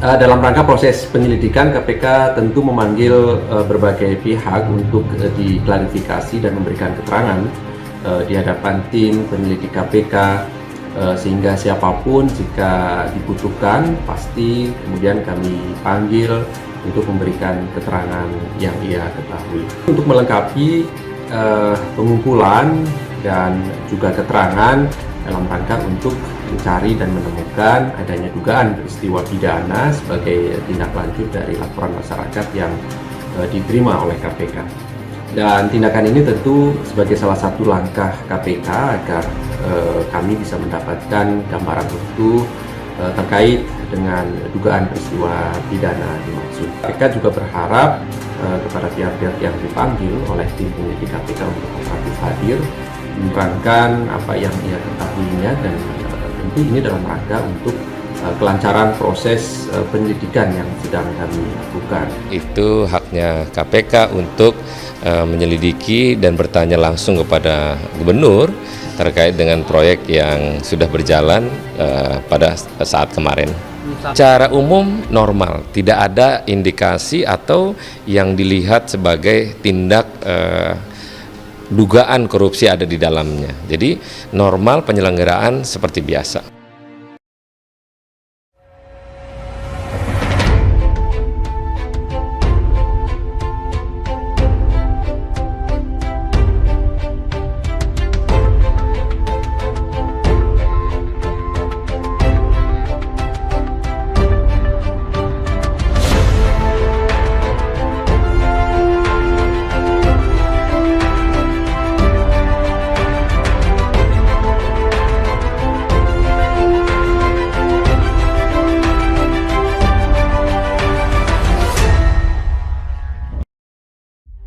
Dalam rangka proses penyelidikan, KPK tentu memanggil berbagai pihak untuk diklarifikasi dan memberikan keterangan di hadapan tim penyelidik KPK, sehingga siapapun jika dibutuhkan pasti kemudian kami panggil untuk memberikan keterangan yang ia ketahui. Untuk melengkapi pengumpulan dan juga keterangan dalam rangka untuk mencari dan menemukan adanya dugaan peristiwa pidana sebagai tindak lanjut dari laporan masyarakat yang diterima oleh KPK. Dan tindakan ini tentu sebagai salah satu langkah KPK agar kami bisa mendapatkan gambaran utuh terkait dengan dugaan peristiwa pidana dimaksud. KPK juga berharap kepada pihak-pihak yang dipanggil oleh tim penyelidik KPK untuk kooperatif hadir, menerangkan apa yang ia ketahuinya, dan tentu ini dalam rangka untuk kelancaran proses penyelidikan yang sedang kami lakukan. Itu haknya KPK untuk menyelidiki dan bertanya langsung kepada gubernur terkait dengan proyek yang sudah berjalan pada saat kemarin. Secara umum normal, tidak ada indikasi atau yang dilihat sebagai tindak dugaan korupsi ada di dalamnya. Jadi normal penyelenggaraan seperti biasa.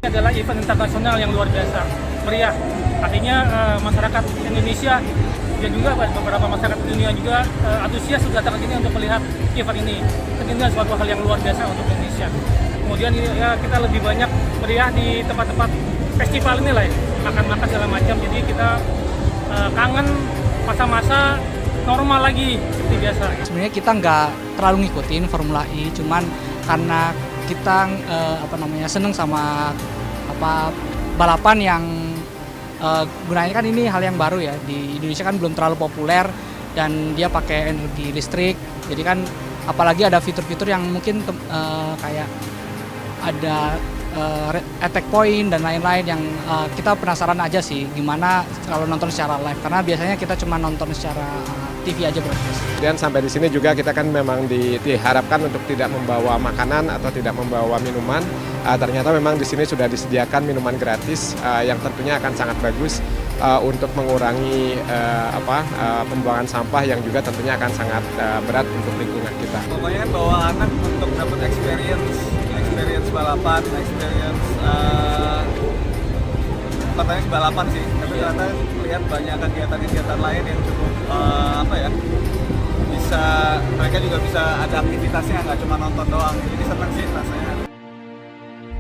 Adalah event internasional yang luar biasa meriah. Artinya masyarakat Indonesia dan juga beberapa masyarakat dunia juga antusias sudah datang ke sini untuk melihat event ini. Ini adalah suatu hal yang luar biasa untuk Indonesia. Kemudian ya, kita lebih banyak meriah di tempat-tempat festival ini lah ya, makan-makan segala macam. Jadi kita kangen masa-masa normal lagi seperti biasa. Sebenarnya kita nggak terlalu ngikutin Formula E, cuman karena kita seneng sama balapan yang gunanya kan ini hal yang baru ya, di Indonesia kan belum terlalu populer dan dia pakai energi listrik, jadi kan apalagi ada fitur-fitur yang mungkin kayak ada attack point dan lain-lain yang kita penasaran aja sih gimana kalau nonton secara live, karena biasanya kita cuma nonton secara TV aja broadcast. Dan sampai di sini juga kita kan memang diharapkan untuk tidak membawa makanan atau tidak membawa minuman. Ternyata memang di sini sudah disediakan minuman gratis yang tentunya akan sangat bagus untuk mengurangi pembuangan sampah yang juga tentunya akan sangat berat untuk lingkungan kita. Pokoknya bawa anak untuk dapat experience balapan, katanya balapan sih, tapi ternyata lihat banyak kegiatan-kegiatan lain yang cukup mereka juga bisa ada aktivitasnya, nggak cuma nonton doang, jadi senang sih rasanya.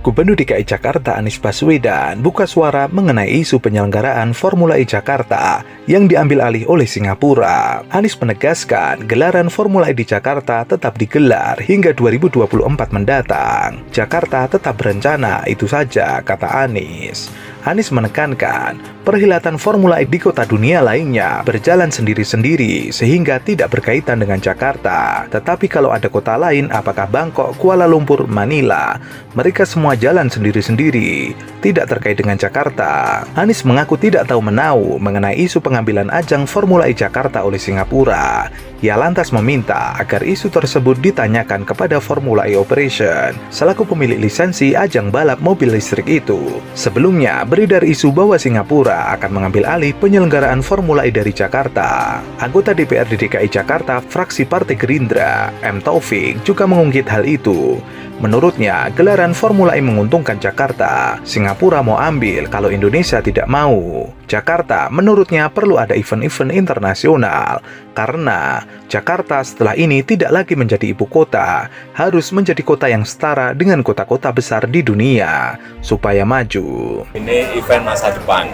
Gubernur DKI Jakarta Anies Baswedan buka suara mengenai isu penyelenggaraan Formula E Jakarta yang diambil alih oleh Singapura. Anies menegaskan gelaran Formula E di Jakarta tetap digelar hingga 2024 mendatang. Jakarta tetap berencana, itu saja, kata Anies. Anies menekankan perhelatan Formula E di kota dunia lainnya berjalan sendiri-sendiri sehingga tidak berkaitan dengan Jakarta. Tetapi kalau ada kota lain, apakah Bangkok, Kuala Lumpur, Manila, mereka semua jalan sendiri-sendiri, tidak terkait dengan Jakarta. Anies mengaku tidak tahu menau mengenai isu pengambilan ajang Formula E Jakarta oleh Singapura. Ia lantas meminta agar isu tersebut ditanyakan kepada Formula E Operation selaku pemilik lisensi ajang balap mobil listrik itu. Sebelumnya beredar isu bahwa Singapura akan mengambil alih penyelenggaraan Formula E dari Jakarta. Anggota DPRD DKI Jakarta fraksi Partai Gerindra, M. Taufik, juga mengungkit hal itu. Menurutnya, gelaran Formula E menguntungkan Jakarta. Singapura mau ambil kalau Indonesia tidak mau. Jakarta menurutnya perlu ada event-event internasional karena Jakarta setelah ini tidak lagi menjadi ibu kota, harus menjadi kota yang setara dengan kota-kota besar di dunia supaya maju. Ini event masa depan,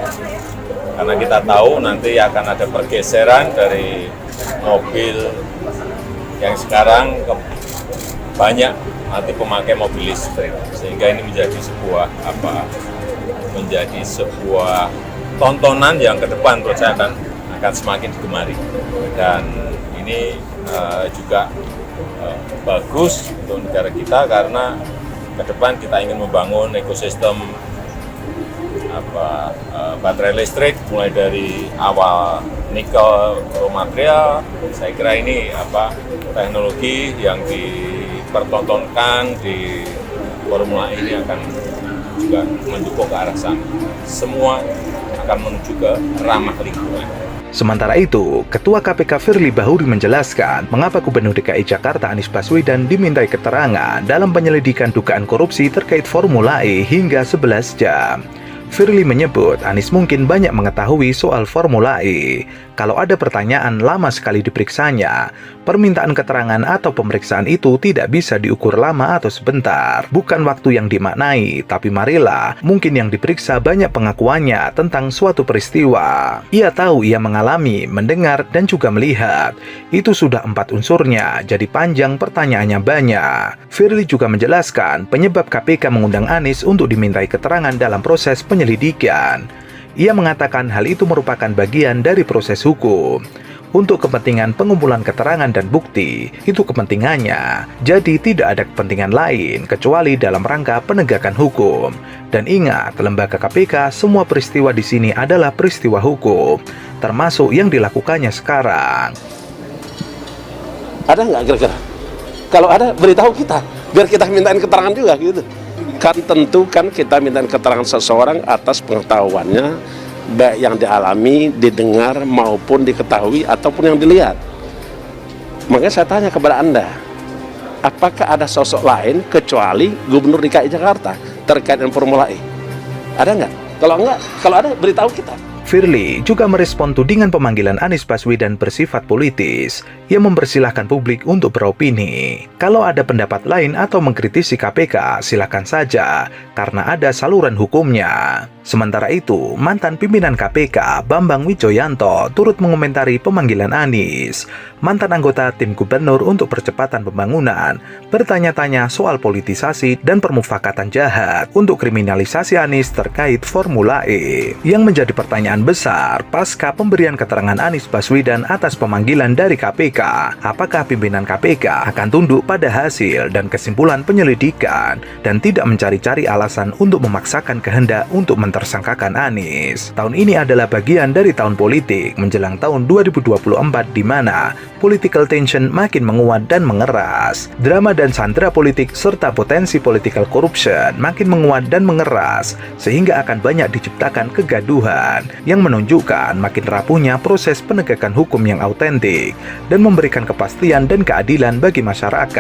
karena kita tahu nanti akan ada pergeseran dari mobil yang sekarang banyak nanti pemakai mobil listrik, sehingga ini menjadi sebuah tontonan yang ke depan menurut saya akan semakin digemari. Dan ini juga bagus untuk negara kita karena ke depan kita ingin membangun ekosistem baterai listrik mulai dari awal nikel raw material. Saya kira ini teknologi yang dipertontonkan di Formula E ini akan juga mendukung ke arah sana. Semua akan menuju ke ramah lingkungan. Sementara itu, Ketua KPK Firly Bahuri menjelaskan mengapa Gubernur DKI Jakarta Anies Baswedan dimintai keterangan dalam penyelidikan dugaan korupsi terkait Formula E hingga 11 jam. Firly menyebut Anies mungkin banyak mengetahui soal Formula E. Kalau ada pertanyaan lama sekali diperiksanya, permintaan keterangan atau pemeriksaan itu tidak bisa diukur lama atau sebentar. Bukan waktu yang dimaknai, tapi marilah mungkin yang diperiksa banyak pengakuannya tentang suatu peristiwa. Ia tahu ia mengalami, mendengar, dan juga melihat. Itu sudah 4 unsurnya, jadi panjang pertanyaannya banyak. Firly juga menjelaskan penyebab KPK mengundang Anies untuk dimintai keterangan dalam proses penyelidikan. Ia mengatakan hal itu merupakan bagian dari proses hukum. Untuk kepentingan pengumpulan keterangan dan bukti, itu kepentingannya. Jadi tidak ada kepentingan lain kecuali dalam rangka penegakan hukum. Dan ingat, lembaga KPK semua peristiwa di sini adalah peristiwa hukum, termasuk yang dilakukannya sekarang. Ada nggak kira-kira? Kalau ada, beritahu kita, biar kita mintain keterangan juga gitu. Kan tentu kan kita minta keterangan seseorang atas pengetahuannya, baik yang dialami, didengar, maupun diketahui, ataupun yang dilihat. Makanya saya tanya kepada Anda, apakah ada sosok lain kecuali Gubernur DKI Jakarta terkait dengan Formula E? Ada nggak? Kalau ada, beritahu kita. Firly juga merespon tudingan pemanggilan Anies Baswedan bersifat politis. Ia mempersilahkan publik untuk beropini. Kalau ada pendapat lain atau mengkritisi KPK, silakan saja, karena ada saluran hukumnya. Sementara itu, mantan pimpinan KPK Bambang Wijoyanto turut mengomentari pemanggilan Anies. Mantan anggota tim gubernur untuk percepatan pembangunan bertanya-tanya soal politisasi dan permufakatan jahat untuk kriminalisasi Anies terkait Formula E. Yang menjadi pertanyaan besar pasca pemberian keterangan Anies Baswedan atas pemanggilan dari KPK, apakah pimpinan KPK akan tunduk pada hasil dan kesimpulan penyelidikan dan tidak mencari-cari alasan untuk memaksakan kehendak untuk mentersangkakan Anies. Tahun ini adalah bagian dari tahun politik menjelang tahun 2024 di mana political tension makin menguat dan mengeras. Drama dan sandera politik serta potensi political corruption makin menguat dan mengeras sehingga akan banyak diciptakan kegaduhan yang menunjukkan makin rapuhnya proses penegakan hukum yang autentik dan memberikan kepastian dan keadilan bagi masyarakat.